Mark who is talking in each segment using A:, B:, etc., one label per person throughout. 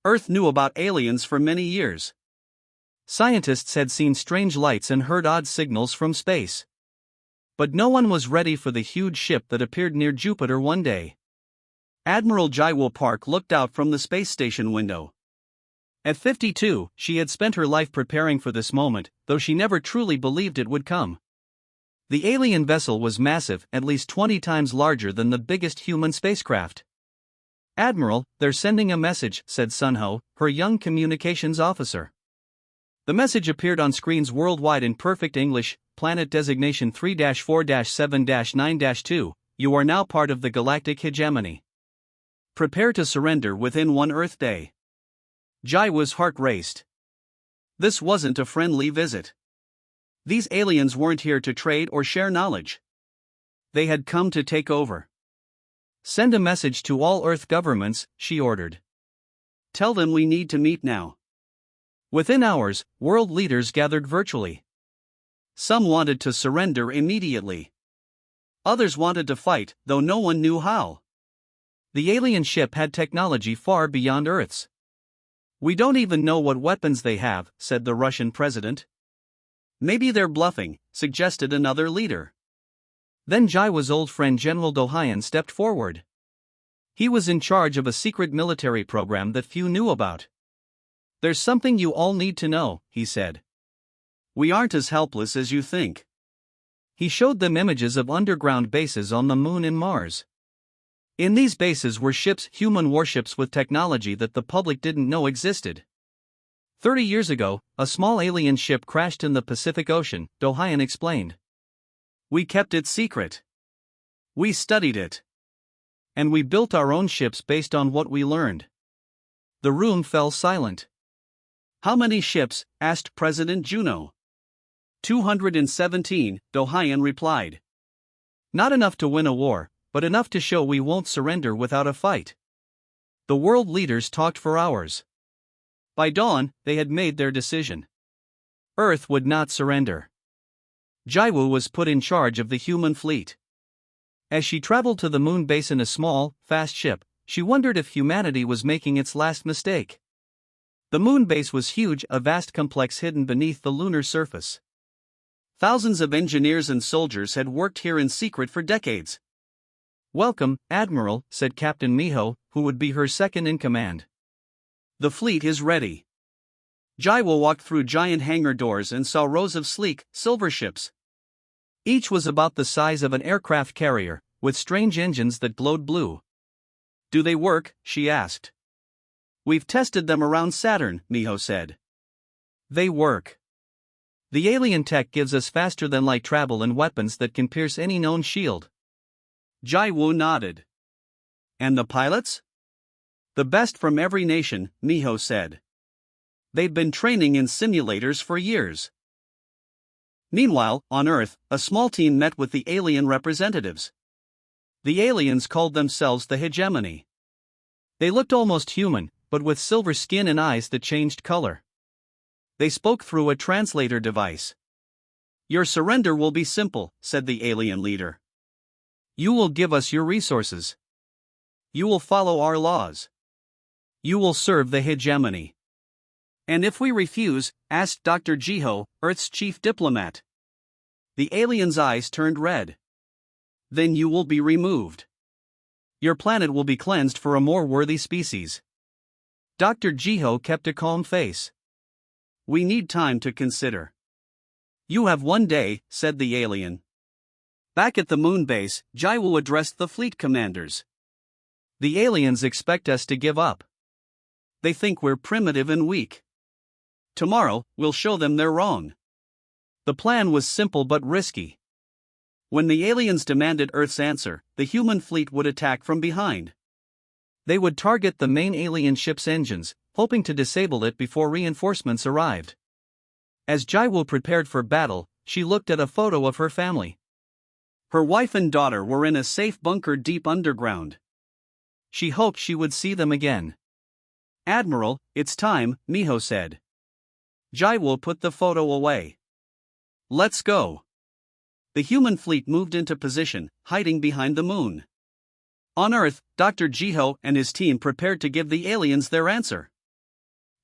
A: Earth knew about aliens for many years. Scientists had seen strange lights and heard odd signals from space. But no one was ready for the huge ship that appeared near Jupiter one day. Admiral Jaiwo Park looked out from the space station window. At 52, she had spent her life preparing for this moment, though she never truly believed it would come. The alien vessel was massive, at least 20 times larger than the biggest human spacecraft. "Admiral, they're sending a message," said Sunho, her young communications officer. The message appeared on screens worldwide in perfect English: "Planet designation 3-4-7-9-2, you are now part of the galactic hegemony. Prepare to surrender within one Earth day." Jaiwo's heart raced. This wasn't a friendly visit. These aliens weren't here to trade or share knowledge. They had come to take over. "Send a message to all Earth governments," she ordered. "Tell them we need to meet now." Within hours, world leaders gathered virtually. Some wanted to surrender immediately. Others wanted to fight, though no one knew how. The alien ship had technology far beyond Earth's. "We don't even know what weapons they have," said the Russian president. "Maybe they're bluffing," suggested another leader. Then Jaiwo's old friend General Dohyun stepped forward. He was in charge of a secret military program that few knew about. "There's something you all need to know," he said. "We aren't as helpless as you think." He showed them images of underground bases on the Moon and Mars. In these bases were ships, human warships with technology that the public didn't know existed. 30 years ago, a small alien ship crashed in the Pacific Ocean, Dohyun explained. "We kept it secret. We studied it. And we built our own ships based on what we learned." The room fell silent. "How many ships?" asked President Juno. 217, Dohyun replied. "Not enough to win a war, but enough to show we won't surrender without a fight." The world leaders talked for hours. By dawn, they had made their decision. Earth would not surrender. Jaiwo was put in charge of the human fleet. As she traveled to the moon base in a small, fast ship, she wondered if humanity was making its last mistake. The moon base was huge, a vast complex hidden beneath the lunar surface. Thousands of engineers and soldiers had worked here in secret for decades. "Welcome, Admiral," said Captain Miho, who would be her second in command. "The fleet is ready." Jaiwo walked through giant hangar doors and saw rows of sleek, silver ships. Each was about the size of an aircraft carrier, with strange engines that glowed blue. "Do they work?" she asked. "We've tested them around Saturn," Miho said. "They work. The alien tech gives us faster-than-light travel and weapons that can pierce any known shield." Jaiwo nodded. "And the pilots?" "The best from every nation," Miho said. "They've been training in simulators for years." Meanwhile, on Earth, a small team met with the alien representatives. The aliens called themselves the Hegemony. They looked almost human, but with silver skin and eyes that changed color. They spoke through a translator device. "Your surrender will be simple," said the alien leader. "You will give us your resources. You will follow our laws. You will serve the hegemony." "And if we refuse?" asked Dr. Jiho, Earth's chief diplomat. The alien's eyes turned red. "Then you will be removed. Your planet will be cleansed for a more worthy species." Dr. Jiho kept a calm face. "We need time to consider." "You have one day," said the alien. Back at the moon base, Jaiwo addressed the fleet commanders. "The aliens expect us to give up. They think we're primitive and weak. Tomorrow, we'll show them they're wrong." The plan was simple but risky. When the aliens demanded Earth's answer, the human fleet would attack from behind. They would target the main alien ship's engines, hoping to disable it before reinforcements arrived. As Jaiwo prepared for battle, she looked at a photo of her family. Her wife and daughter were in a safe bunker deep underground. She hoped she would see them again. "Admiral, it's time," Miho said. Jaiwo put the photo away. "Let's go." The human fleet moved into position, hiding behind the moon. On Earth, Dr. Jiho and his team prepared to give the aliens their answer.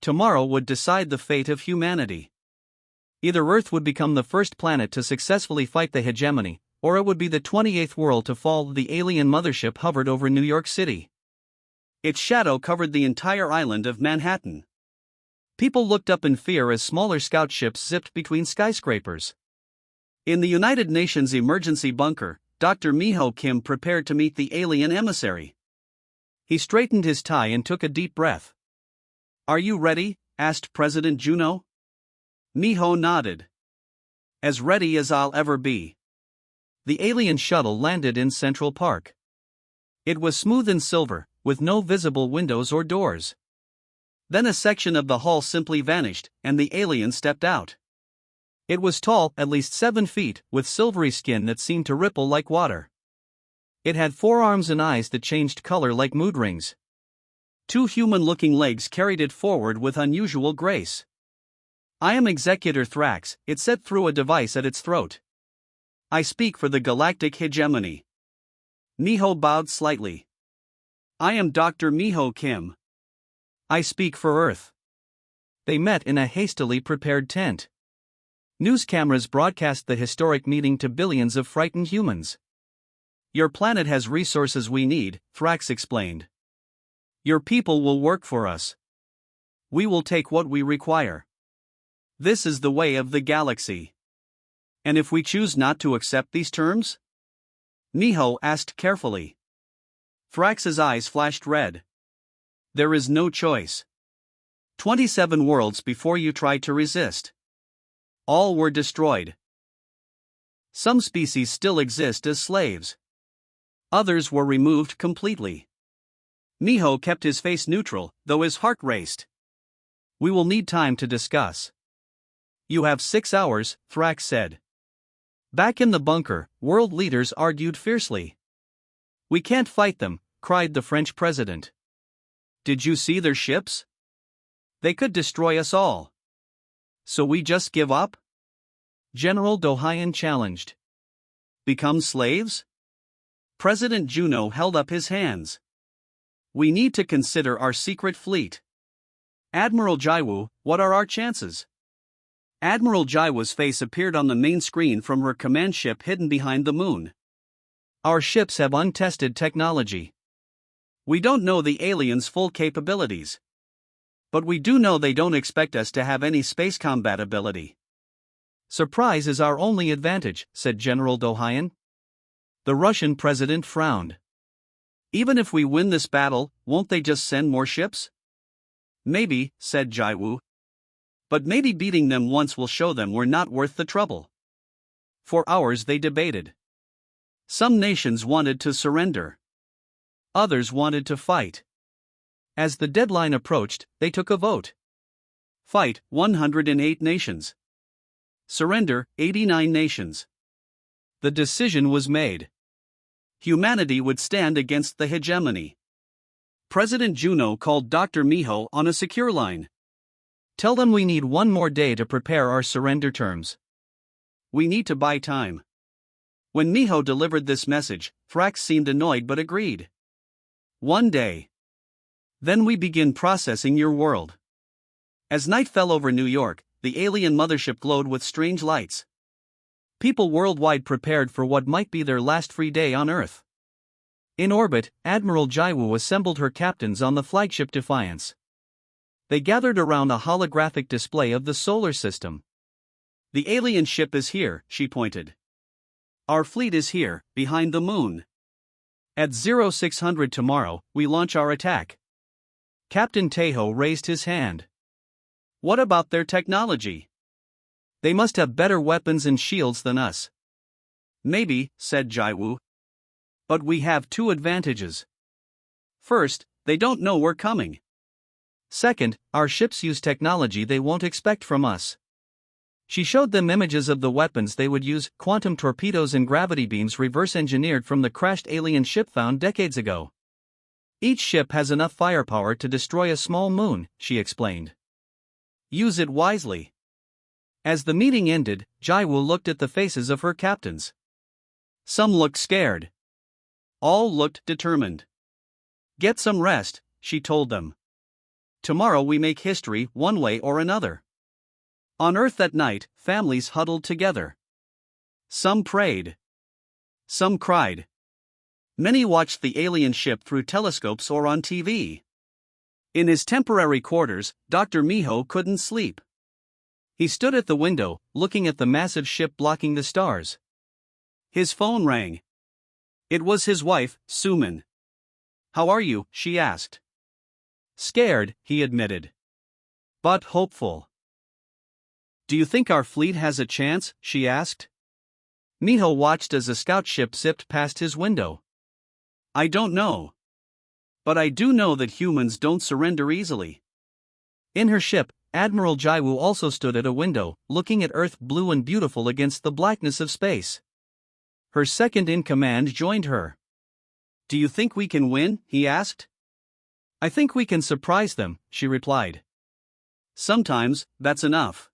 A: Tomorrow would decide the fate of humanity. Either Earth would become the first planet to successfully fight the hegemony, or it would be the 28th world to fall. The alien mothership hovered over New York City. Its shadow covered the entire island of Manhattan. People looked up in fear as smaller scout ships zipped between skyscrapers. In the United Nations emergency bunker, Dr. Miho Kim prepared to meet the alien emissary. He straightened his tie and took a deep breath. "Are you ready?" asked President Juno. Miho nodded. "As ready as I'll ever be." The alien shuttle landed in Central Park. It was smooth and silver, with no visible windows or doors. Then a section of the hull simply vanished, and the alien stepped out. It was tall, at least 7 feet, with silvery skin that seemed to ripple like water. It had 4 arms and eyes that changed color like mood rings. 2 human-looking legs carried it forward with unusual grace. "I am Executor Thrax," it said through a device at its throat. "I speak for the galactic hegemony." Miho bowed slightly. "I am Dr. Miho Kim. I speak for Earth." They met in a hastily prepared tent. News cameras broadcast the historic meeting to billions of frightened humans. "Your planet has resources we need," Thrax explained. "Your people will work for us. We will take what we require. This is the way of the galaxy." "And if we choose not to accept these terms?" Miho asked carefully. Thrax's eyes flashed red. "There is no choice. 27 worlds before you tried to resist. All were destroyed. Some species still exist as slaves. Others were removed completely." Miho kept his face neutral, though his heart raced. "We will need time to discuss." "You have 6 hours," Thrax said. Back in the bunker, world leaders argued fiercely. "We can't fight them," cried the French president. "Did you see their ships? They could destroy us all. So we just give up?" General Dohayan challenged. "Become slaves?" President Juno held up his hands. "We need to consider our secret fleet. Admiral Jaiwu, what are our chances?" Admiral Jaiwu's face appeared on the main screen from her command ship hidden behind the moon. "Our ships have untested technology. We don't know the aliens' full capabilities. But we do know they don't expect us to have any space combat ability." "Surprise is our only advantage," said General Dohayan. The Russian president frowned. "Even if we win this battle, won't they just send more ships?" "Maybe," said Jaiwu. "But maybe beating them once will show them we're not worth the trouble." For hours they debated. Some nations wanted to surrender. Others wanted to fight. As the deadline approached, they took a vote. Fight, 108 nations. Surrender, 89 nations. The decision was made. Humanity would stand against the hegemony. President Juno called Dr. Miho on a secure line. "Tell them we need 1 more day to prepare our surrender terms. We need to buy time." When Miho delivered this message, Thrax seemed annoyed but agreed. "1 day. Then we begin processing your world." As night fell over New York, the alien mothership glowed with strange lights. People worldwide prepared for what might be their last free day on Earth. In orbit, Admiral Jaiwu assembled her captains on the flagship Defiance. They gathered around a holographic display of the solar system. "The alien ship is here," she pointed. "Our fleet is here, behind the moon. At 0600 tomorrow, we launch our attack." Captain Tejo raised his hand. "What about their technology? They must have better weapons and shields than us." "Maybe," said Jaiwu. "But we have 2 advantages. First, they don't know we're coming. Second, our ships use technology they won't expect from us." She showed them images of the weapons they would use, quantum torpedoes and gravity beams reverse-engineered from the crashed alien ship found decades ago. "Each ship has enough firepower to destroy a small moon," she explained. "Use it wisely." As the meeting ended, Jaiwu looked at the faces of her captains. Some looked scared. All looked determined. "Get some rest," she told them. tomorrow we make history one way or another. On Earth that night, families huddled together. Some prayed. Some cried. Many watched the alien ship through telescopes or on TV. In his temporary quarters, Dr. Miho couldn't sleep. He stood at the window, looking at the massive ship blocking the stars. His phone rang. It was his wife, Suman. "How are you?" she asked. "Scared," he admitted. "But hopeful." "Do you think our fleet has a chance?" she asked. Miho watched as a scout ship zipped past his window. "I don't know. But I do know that humans don't surrender easily." In her ship, Admiral Jaiwoo also stood at a window, looking at Earth blue and beautiful against the blackness of space. Her second-in-command joined her. "Do you think we can win?" he asked. "I think we can surprise them," she replied. "Sometimes, that's enough."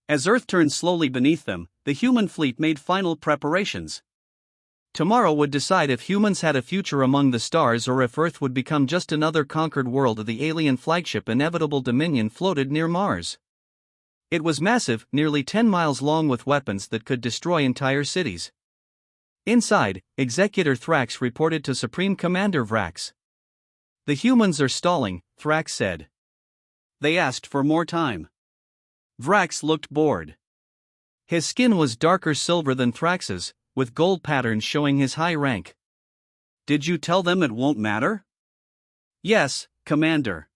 A: As Earth turned slowly beneath them, the human fleet made final preparations. Tomorrow would decide if humans had a future among the stars or if Earth would become just another conquered world. The alien flagship Inevitable Dominion floated near Mars. It was massive, nearly 10 miles long, with weapons that could destroy entire cities. Inside, Executor Thrax reported to Supreme Commander Vrax. "The humans are stalling," Thrax said. "They asked for more time." Vrax looked bored. His skin was darker silver than Thrax's, with gold patterns showing his high rank. "Did you tell them it won't matter?" "Yes, Commander.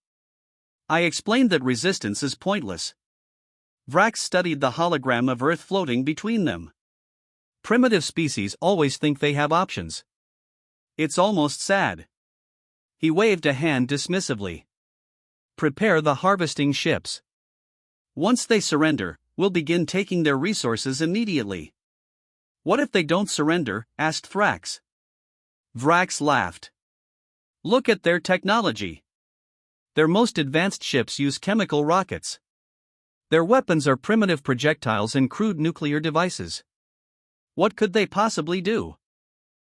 A: I explained that resistance is pointless." Vrax studied the hologram of Earth floating between them. Primitive species always think they have options. It's almost sad. He waved a hand dismissively. "Prepare the harvesting ships. Once they surrender, we'll begin taking their resources immediately." "What if they don't surrender?" asked Thrax. Vrax laughed. "Look at their technology. Their most advanced ships use chemical rockets. Their weapons are primitive projectiles and crude nuclear devices. What could they possibly do?"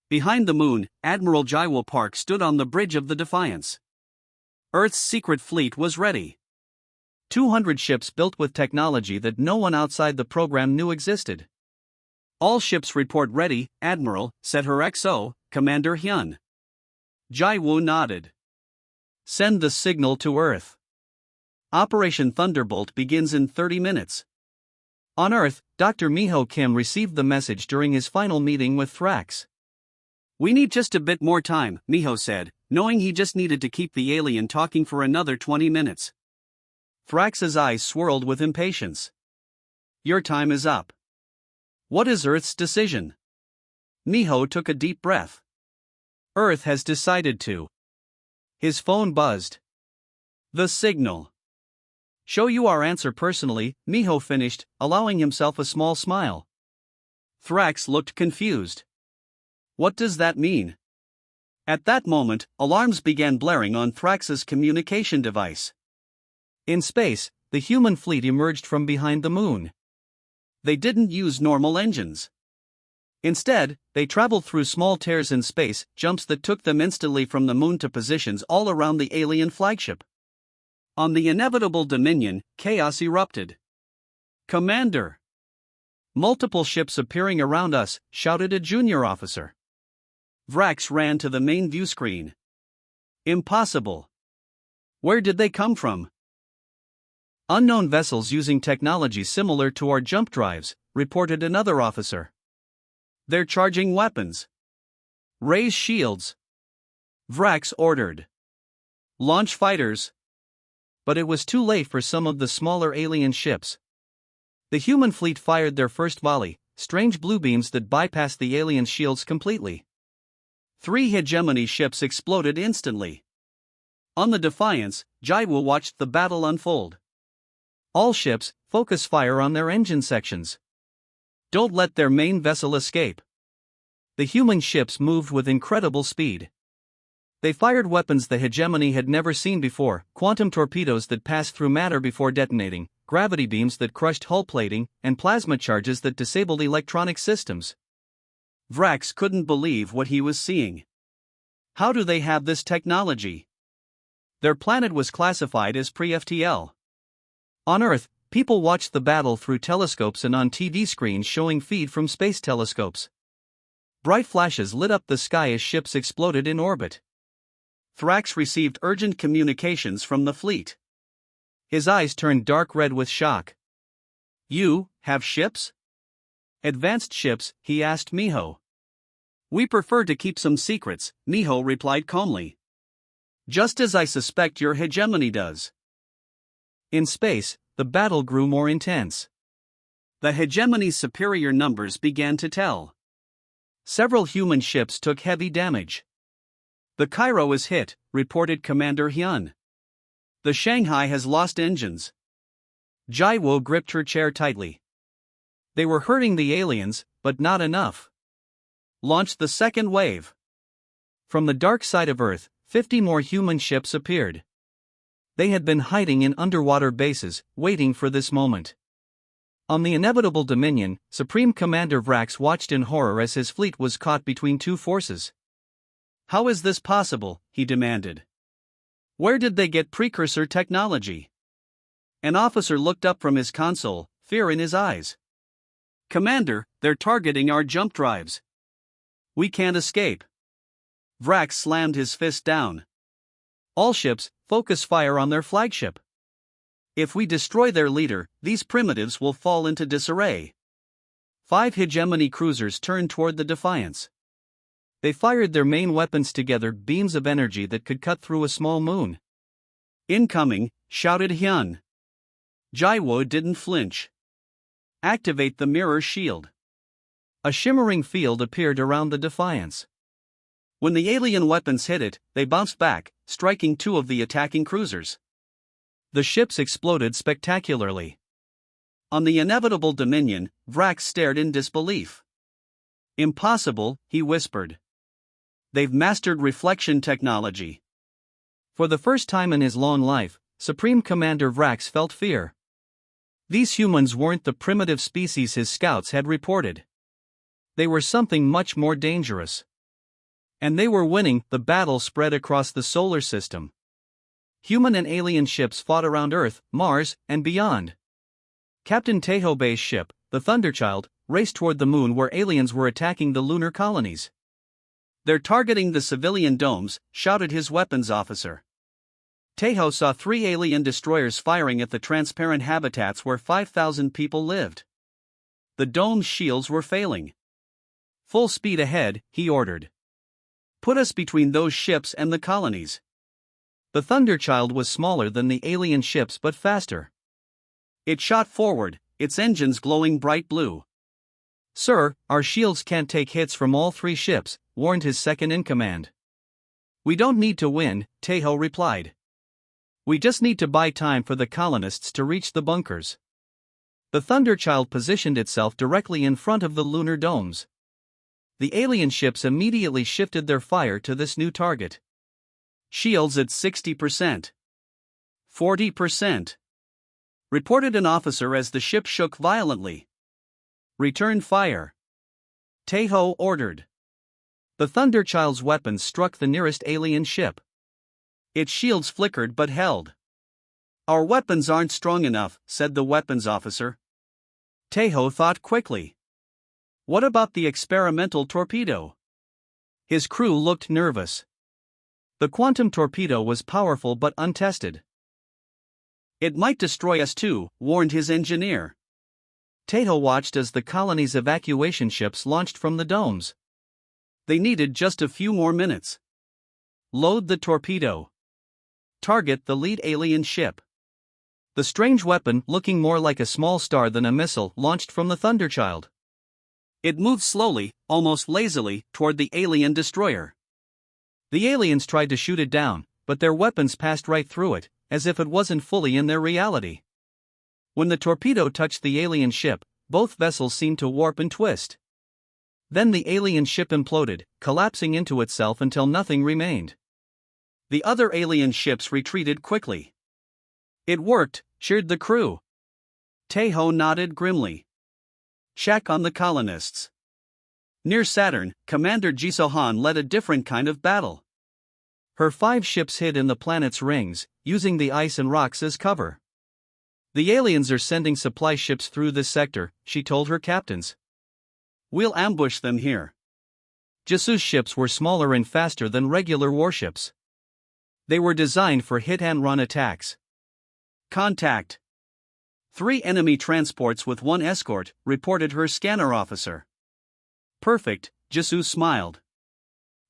A: Behind the moon, Admiral Jaiwo Park stood on the bridge of the Defiance. Earth's secret fleet was ready. 200 ships built with technology that no one outside the program knew existed. "All ships report ready, Admiral," said her XO, Commander Hyun. Jaiwoo nodded. "Send the signal to Earth. Operation Thunderbolt begins in 30 minutes. On Earth, Dr. Miho Kim received the message during his final meeting with Thrax. "We need just a bit more time," Miho said, knowing he just needed to keep the alien talking for another 20 minutes. Thrax's eyes swirled with impatience. "Your time is up." "What is Earth's decision?" Miho took a deep breath. "Earth has decided to." His phone buzzed. "The signal." "Show you our answer personally," Miho finished, allowing himself a small smile. Thrax looked confused. "What does that mean?" At that moment, alarms began blaring on Thrax's communication device. In space, the human fleet emerged from behind the moon. They didn't use normal engines. Instead, they traveled through small tears in space, jumps that took them instantly from the moon to positions all around the alien flagship. On the Inevitable Dominion, chaos erupted. "Commander!" "Multiple ships appearing around us," shouted a junior officer. Vrax ran to the main view screen. "Impossible. Where did they come from?" "Unknown vessels using technology similar to our jump drives," reported another officer. "They're charging weapons. Raise shields." Vrax ordered. "Launch fighters." But it was too late for some of the smaller alien ships. The human fleet fired their first volley, strange blue beams that bypassed the alien shields completely. 3 hegemony ships exploded instantly. On the Defiance, Jaiwoo watched the battle unfold. "All ships, focus fire on their engine sections. Don't let their main vessel escape." The human ships moved with incredible speed. They fired weapons the hegemony had never seen before, quantum torpedoes that passed through matter before detonating, gravity beams that crushed hull plating, and plasma charges that disabled electronic systems. Vrax couldn't believe what he was seeing. How do they have this technology? Their planet was classified as pre-FTL. On Earth, people watched the battle through telescopes and on TV screens showing feed from space telescopes. Bright flashes lit up the sky as ships exploded in orbit. Thrax received urgent communications from the fleet. His eyes turned dark red with shock. "You have ships? Advanced ships?" he asked Miho. "We prefer to keep some secrets," Miho replied calmly. "Just as I suspect your hegemony does." In space, the battle grew more intense. The hegemony's superior numbers began to tell. Several human ships took heavy damage. "The Cairo is hit," reported Commander Hyun. "The Shanghai has lost engines." Jaiwo gripped her chair tightly. They were hurting the aliens, but not enough. "Launch the second wave." From the dark side of Earth, 50 more human ships appeared. They had been hiding in underwater bases, waiting for this moment. On the inevitable Dominion, Supreme Commander Vrax watched in horror as his fleet was caught between two forces. "How is this possible?" he demanded. "Where did they get precursor technology?" An officer looked up from his console, fear in his eyes. "Commander, they're targeting our jump drives. We can't escape." Vrax slammed his fist down. "All ships, focus fire on their flagship. If we destroy their leader, these primitives will fall into disarray." 5 hegemony cruisers turned toward the Defiance. They fired their main weapons together, beams of energy that could cut through a small moon. "Incoming," shouted Hyun. Jaiwo didn't flinch. "Activate the mirror shield." A shimmering field appeared around the Defiance. When the alien weapons hit it, they bounced back, striking 2 of the attacking cruisers. The ships exploded spectacularly. On the inevitable Dominion, Vrax stared in disbelief. "Impossible," he whispered. "They've mastered reflection technology." For the first time in his long life, Supreme Commander Vrax felt fear. These humans weren't the primitive species his scouts had reported. They were something much more dangerous. And they were winning. The battle spread across the solar system. Human and alien ships fought around Earth, Mars, and beyond. Captain Tehobe's ship, the Thunderchild, raced toward the moon where aliens were attacking the lunar colonies. "They're targeting the civilian domes," shouted his weapons officer. Teho saw 3 alien destroyers firing at the transparent habitats where 5,000 people lived. The dome's shields were failing. "Full speed ahead," he ordered. "Put us between those ships and the colonies." The Thunderchild was smaller than the alien ships but faster. It shot forward, its engines glowing bright blue. "Sir, our shields can't take hits from all 3 ships," warned his second-in-command. "We don't need to win," Teho replied. "We just need to buy time for the colonists to reach the bunkers." The Thunderchild positioned itself directly in front of the lunar domes. The alien ships immediately shifted their fire to this new target. "Shields at 60%. 40%. Reported an officer as the ship shook violently. "Return fire," Teho ordered. The Thunderchild's weapons struck the nearest alien ship. Its shields flickered but held. "Our weapons aren't strong enough," said the weapons officer. Teho thought quickly. "What about the experimental torpedo?" His crew looked nervous. The quantum torpedo was powerful but untested. "It might destroy us too," warned his engineer. Teho watched as the colony's evacuation ships launched from the domes. They needed just a few more minutes. "Load the torpedo. Target the lead alien ship." The strange weapon, looking more like a small star than a missile, launched from the Thunderchild. It moved slowly, almost lazily, toward the alien destroyer. The aliens tried to shoot it down, but their weapons passed right through it, as if it wasn't fully in their reality. When the torpedo touched the alien ship, both vessels seemed to warp and twist. Then the alien ship imploded, collapsing into itself until nothing remained. The other alien ships retreated quickly. "It worked," cheered the crew. Teho nodded grimly. "Check on the colonists." Near Saturn, Commander Jisohan led a different kind of battle. Her 5 ships hid in the planet's rings, using the ice and rocks as cover. The aliens are sending supply ships through this sector, she told her captains. We'll ambush them here. Jisu's ships were smaller and faster than regular warships. They were designed for hit-and-run attacks. Contact. 3 enemy transports with 1 escort, reported her scanner officer. Perfect, Jisu smiled.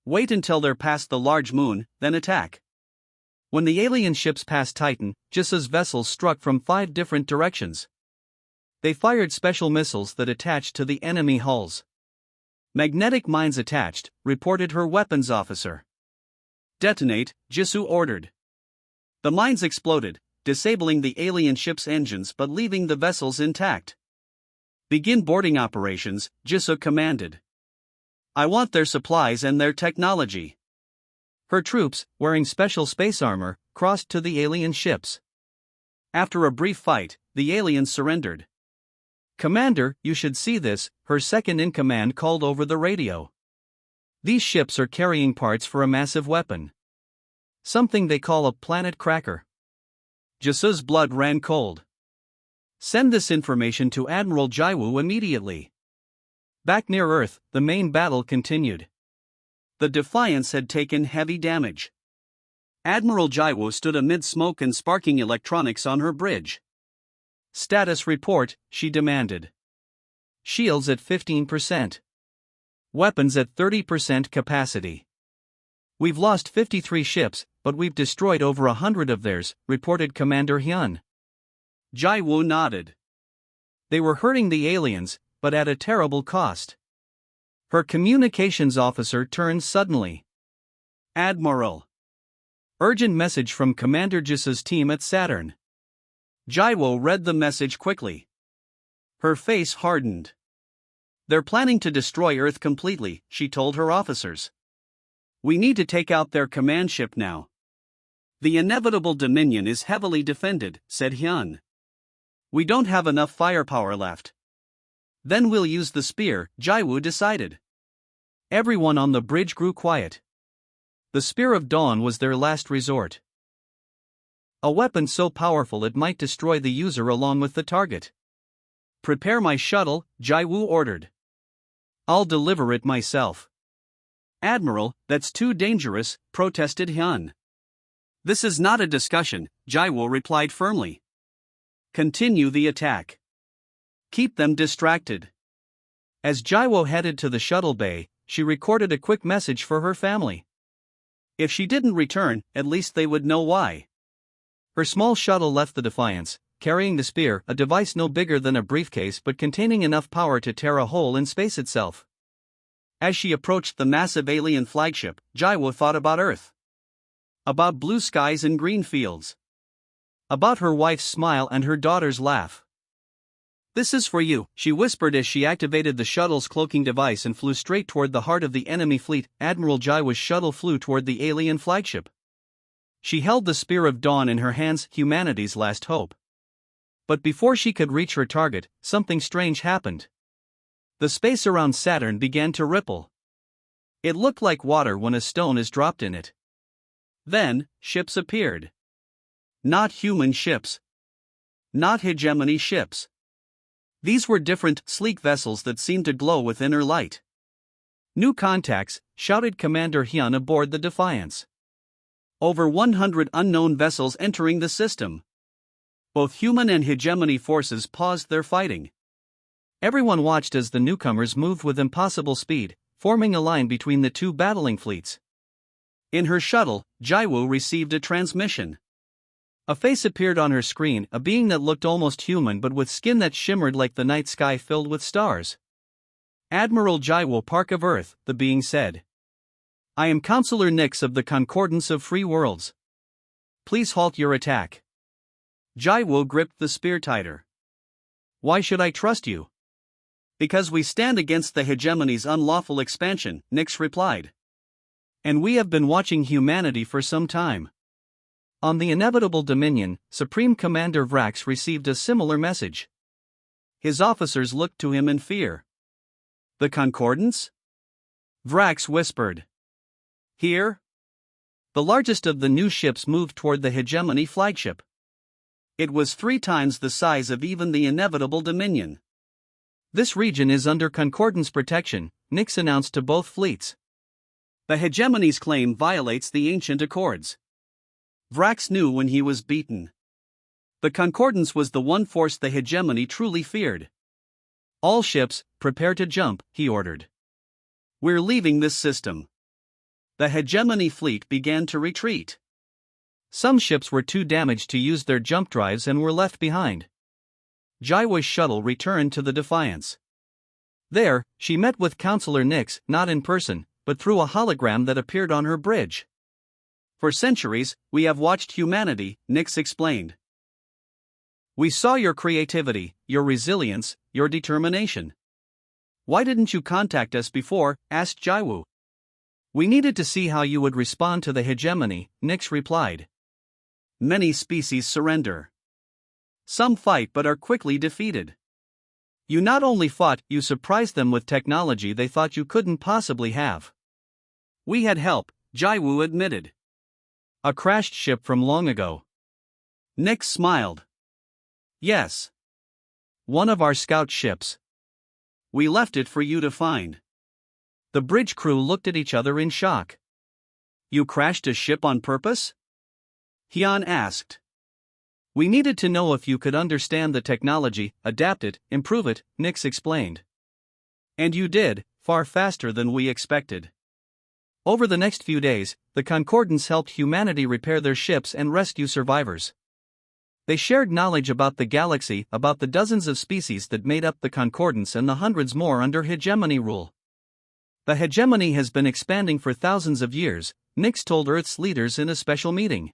A: Wait until they're past the large moon, then attack. When the alien ships passed Titan, Jisu's vessels struck from 5 different directions. They fired special missiles that attached to the enemy hulls. Magnetic mines attached, reported her weapons officer. Detonate, Jisu ordered. The mines exploded, disabling the alien ship's engines but leaving the vessels intact. Begin boarding operations, Jisu commanded. I want their supplies and their technology. Her troops, wearing special space armor, crossed to the alien ships. After a brief fight, the aliens surrendered. Commander, you should see this, her second-in-command called over the radio. These ships are carrying parts for a massive weapon. Something they call a planet cracker. Jisu's blood ran cold. Send this information to Admiral Jaiwu immediately. Back near Earth, the main battle continued. The Defiance had taken heavy damage. Admiral Jaiwu stood amid smoke and sparking electronics on her bridge. Status report, she demanded. Shields at 15%. Weapons at 30% capacity. We've lost 53 ships, but we've destroyed over 100 of theirs, reported Commander Hyun. Jaiwu nodded. They were hurting the aliens, but at a terrible cost. Her communications officer turned suddenly. Admiral. Urgent message from Commander Jisu's team at Saturn. Jaiwu read the message quickly. Her face hardened. They're planning to destroy Earth completely, she told her officers. We need to take out their command ship now. The inevitable Dominion is heavily defended, said Hyun. We don't have enough firepower left. Then we'll use the spear, Jaiwu decided. Everyone on the bridge grew quiet. The Spear of Dawn was their last resort. A weapon so powerful it might destroy the user along with the target. Prepare my shuttle, Jaiwu ordered. I'll deliver it myself. Admiral, that's too dangerous, protested Hyun. This is not a discussion, Jaiwu replied firmly. Continue the attack. Keep them distracted. As Jaiwu headed to the shuttle bay, she recorded a quick message for her family. If she didn't return, at least they would know why. Her small shuttle left the Defiance, carrying the spear, a device no bigger than a briefcase but containing enough power to tear a hole in space itself. As she approached the massive alien flagship, Jaiwu thought about Earth. About blue skies and green fields. About her wife's smile and her daughter's laugh. This is for you, she whispered as she activated the shuttle's cloaking device and flew straight toward the heart of the enemy fleet. Admiral Jaiwu's shuttle flew toward the alien flagship. She held the Spear of Dawn in her hands, humanity's last hope. But before she could reach her target, something strange happened. The space around Saturn began to ripple. It looked like water when a stone is dropped in it. Then, ships appeared. Not human ships. Not hegemony ships. These were different, sleek vessels that seemed to glow with inner light. New contacts, shouted Commander Hyun aboard the Defiance. Over 100 unknown vessels entering the system. Both human and hegemony forces paused their fighting. Everyone watched as the newcomers moved with impossible speed, forming a line between the two battling fleets. In her shuttle, Jaiwu received a transmission. A face appeared on her screen, a being that looked almost human but with skin that shimmered like the night sky filled with stars. Admiral Jaiwu Park of Earth, the being said. I am Counselor Nix of the Concordance of Free Worlds. Please halt your attack. Jaiwu gripped the spear tighter. Why should I trust you? Because we stand against the hegemony's unlawful expansion, Nix replied. And we have been watching humanity for some time. On the inevitable Dominion, Supreme Commander Vrax received a similar message. His officers looked to him in fear. The Concordance? Vrax whispered. Here? The largest of the new ships moved toward the Hegemony flagship. It was 3 times the size of even the inevitable Dominion. "This region is under Concordance protection," Nix announced to both fleets. "The Hegemony's claim violates the ancient accords." Vrax knew when he was beaten. The Concordance was the one force the Hegemony truly feared. "All ships, prepare to jump," he ordered. "We're leaving this system." The Hegemony fleet began to retreat. Some ships were too damaged to use their jump drives and were left behind. Jaiwa's shuttle returned to the Defiance. There, she met with Counselor Nix, not in person, but through a hologram that appeared on her bridge. "For centuries, we have watched humanity," Nix explained. "We saw your creativity, your resilience, your determination. Why didn't you contact us before?" asked Jaiwu. "We needed to see how you would respond to the Hegemony," Nix replied. "Many species surrender. Some fight but are quickly defeated. You not only fought, you surprised them with technology they thought you couldn't possibly have." "We had help," Jaiwu admitted. "A crashed ship from long ago." Nix smiled. "Yes. One of our scout ships. We left it for you to find." The bridge crew looked at each other in shock. "You crashed a ship on purpose?" Hyun asked. "We needed to know if you could understand the technology, adapt it, improve it," Nix explained. "And you did, far faster than we expected." Over the next few days, the Concordance helped humanity repair their ships and rescue survivors. They shared knowledge about the galaxy, about the dozens of species that made up the Concordance and the hundreds more under Hegemony rule. "The Hegemony has been expanding for thousands of years," Nix told Earth's leaders in a special meeting.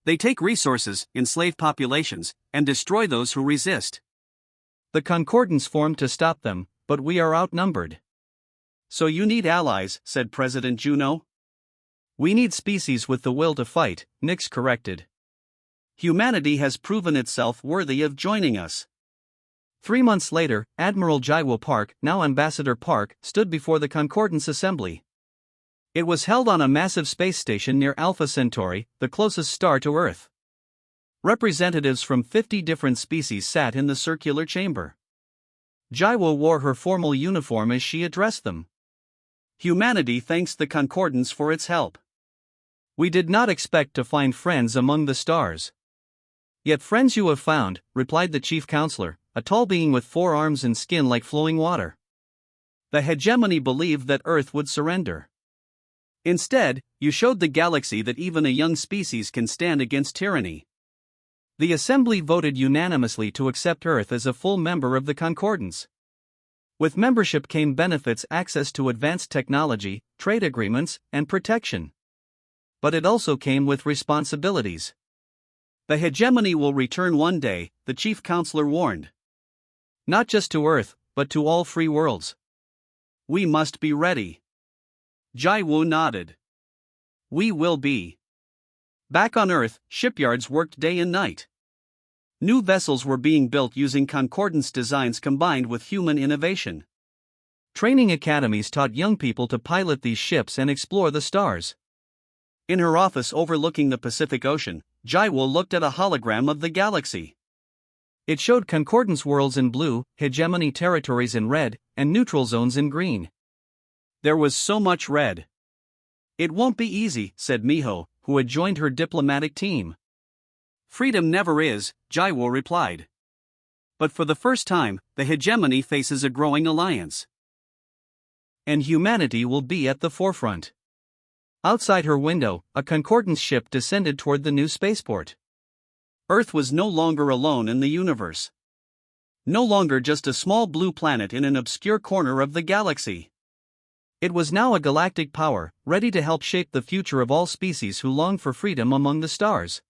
A: "They take resources, enslave populations, and destroy those who resist. The Concordance formed to stop them, but we are outnumbered." "So you need allies," said President Juno. "We need species with the will to fight," Nix corrected. "Humanity has proven itself worthy of joining us." 3 months later, Admiral Jaiwo Park, now Ambassador Park, stood before the Concordance Assembly. It was held on a massive space station near Alpha Centauri, the closest star to Earth. Representatives from 50 different species sat in the circular chamber. Jaiwo wore her formal uniform as she addressed them. "Humanity thanks the Concordance for its help. We did not expect to find friends among the stars." "Yet friends you have found," replied the chief counselor, a tall being with 4 arms and skin like flowing water. "The Hegemony believed that Earth would surrender. Instead, you showed the galaxy that even a young species can stand against tyranny." The Assembly voted unanimously to accept Earth as a full member of the Concordance. With membership came benefits, access to advanced technology, trade agreements, and protection. But it also came with responsibilities. "The Hegemony will return one day," the chief counselor warned. "Not just to Earth, but to all free worlds. We must be ready." Jaiwo nodded. "We will be." Back on Earth, shipyards worked day and night. New vessels were being built using Concordance designs combined with human innovation. Training academies taught young people to pilot these ships and explore the stars. In her office overlooking the Pacific Ocean, Jaiwo looked at a hologram of the galaxy. It showed Concordance worlds in blue, Hegemony territories in red, and neutral zones in green. There was so much red. "It won't be easy," said Miho, who had joined her diplomatic team. "Freedom never is," Jaiwo replied. "But for the first time, the Hegemony faces a growing alliance. And humanity will be at the forefront." Outside her window, a Concordance ship descended toward the new spaceport. Earth was no longer alone in the universe. No longer just a small blue planet in an obscure corner of the galaxy. It was now a galactic power, ready to help shape the future of all species who long for freedom among the stars.